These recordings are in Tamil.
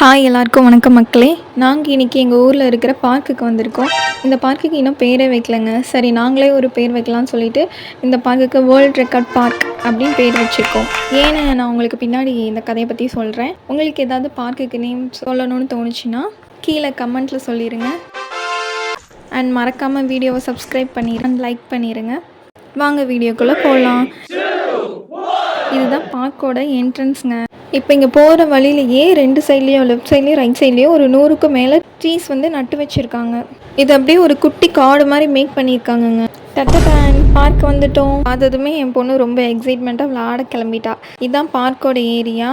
ஹாய் எல்லாருக்கும் வணக்கம் மக்களே. நாங்கள் இன்றைக்கி எங்கள் ஊரில் இருக்கிற பார்க்குக்கு வந்திருக்கோம். இந்த பார்க்குக்கு இன்னும் பேரே வைக்கலைங்க. சரி நாங்களே ஒரு பேர் வைக்கலாம்னு சொல்லிட்டு இந்த பார்க்குக்கு வேர்ல்ட் ரெக்கார்ட் பார்க் அப்படின்னு பேர் வச்சுருக்கோம். ஏன்னு நான் உங்களுக்கு பின்னாடி இந்த கதையை பற்றி சொல்கிறேன். உங்களுக்கு ஏதாவது பார்க்குக்கு நேம் சொல்லணும்னு தோணுச்சுன்னா கீழே கமெண்ட்டில் சொல்லிடுங்க. அண்ட் மறக்காமல் வீடியோவை சப்ஸ்கிரைப் பண்ணிடுங்க, லைக் பண்ணிடுங்க. வாங்க வீடியோக்குள்ளே போகலாம். இதுதான் பார்க்கோட என்ட்ரன்ஸுங்க. இப்போ இங்கே போகிற வழியிலேயே 2 சைட்லேயும் லெஃப்ட் சைட்லேயும் ரைட் சைட்லேயும் ஒரு 100க்கும் மேலே ட்ரீஸ் வந்து நட்டு வச்சுருக்காங்க. இது அப்படியே ஒரு குட்டி காடு மாதிரி மேக் பண்ணியிருக்காங்கங்க. டட்டடான் பார்க் வந்துட்டோம். அததுமே என் பொண்ணு ரொம்ப எக்ஸைட்மெண்ட்டாக விளையாட கிளம்பிட்டா. இதுதான் பார்க்கோட ஏரியா.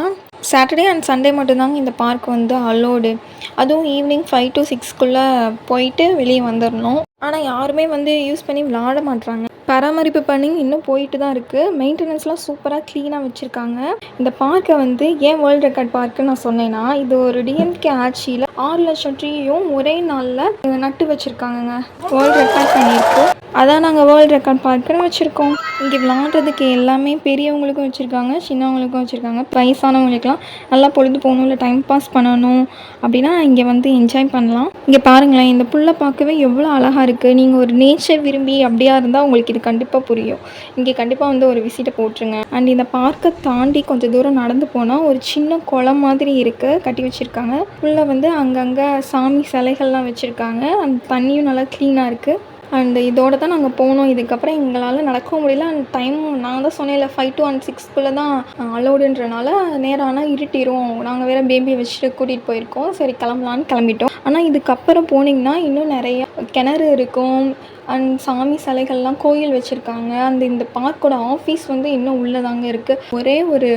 சாட்டர்டே அண்ட் சண்டே மட்டும்தாங்க இந்த பார்க் வந்து அலோடு. அதுவும் ஈவினிங் 5 to 6க்குள்ளே போயிட்டு வெளியே வந்துடணும். ஆனால் யாருமே வந்து யூஸ் பண்ணி விளையாட மாட்றாங்க. பராமரிப்பு பண்ணி இன்னும் போயிட்டு தான் இருக்குது. மெயின்டெனன்ஸ்லாம் சூப்பராக க்ளீனாக வச்சுருக்காங்க. இந்த பார்க்கை வந்து ஏன் வேர்ல்ட் ரெக்கார்ட் பார்க்குன்னு நான் சொன்னேன்னா, இது ஒரு டிஎம்கே ஆட்சியில் 6 லட்சம் ட்ரீயும் ஒரே நாளில் நட்டு வச்சுருக்காங்கங்க. வேர்ல்ட் ரெக்கார்ட் பண்ணியிருக்கோம். அதான் நாங்கள் வேர்ல்ட் ரெக்கார்ட் பார்க்குன்னு வச்சுருக்கோம். இங்கே விளாட்றதுக்கு எல்லாமே பெரியவங்களுக்கும் வச்சுருக்காங்க, சின்னவங்களுக்கும் வச்சுருக்காங்க. வயசானவங்களுக்குலாம் நல்லா பொழுது போகணும், இல்லை டைம் பாஸ் பண்ணணும் அப்படின்னா இங்கே வந்து என்ஜாய் பண்ணலாம். இங்கே பாருங்களேன், இந்த புல்லை பார்க்கவே எவ்வளோ அழகாக இருக்குது. நீங்கள் ஒரு நேச்சர் விரும்பி அப்படியா இருந்தால் உங்களுக்கு இது கண்டிப்பாக புரியும். இங்கே கண்டிப்பாக வந்து ஒரு விசிட்டை போட்டுருங்க. அண்ட் இந்த பார்க்கை தாண்டி கொஞ்சம் தூரம் நடந்து போனால் ஒரு சின்ன குளம் மாதிரி இருக்குது, கட்டி வச்சுருக்காங்க. உள்ளே வந்து அங்கங்கே சாமி சிலைகள்லாம் வச்சுருக்காங்க. அந்த தண்ணியும் நல்லா க்ளீனாக இருக்குது. அண்ட் இதோடு தான் நாங்கள் போனோம். இதுக்கப்புறம் எங்களால் நடக்கவும் முடியல. அண்ட் டைம் நான் தான் சொன்னேன்ல 5 to 6க்குள்ளே தான் அலோடுன்றனால நேரம் ஆனால் இருட்டிடும். நாங்கள் வேறு பேபியை வச்சுட்டு கூட்டிகிட்டு போயிருக்கோம். சரி கிளம்பலான்னு கிளம்பிட்டோம். ஆனால் இதுக்கப்புறம் போனீங்கன்னா இன்னும் நிறையா கிணறு இருக்கும். அண்ட் சாமி சிலைகள்லாம் கோயில் வச்சுருக்காங்க. இந்த பார்க்கோட ஆஃபீஸ் வந்து இன்னும் உள்ளதாங்க இருக்குது. ஒரே ஒரு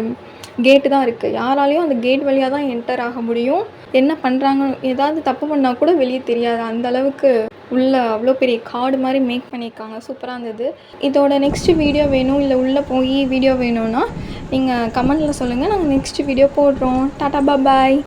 கேட்டு தான் இருக்குது. யாராலையும் அந்த கேட் வழியாக தான் என்டர் ஆக முடியும். என்ன பண்ணுறாங்க, ஏதாவது தப்பு பண்ணால் கூட வெளியே தெரியாது. அந்தளவுக்கு உள்ளே அவ்வளோ பெரிய காடு மாதிரி மேக் பண்ணியிருக்காங்க. சூப்பராக இருந்தது. இதோட நெக்ஸ்ட்டு வீடியோ வேணும், இல்லை உள்ளே போய் வீடியோ வேணும்னா நீங்கள் கமெண்டில் சொல்லுங்கள். நாங்கள் நெக்ஸ்ட்டு வீடியோ போடுறோம். டாடா பாய்.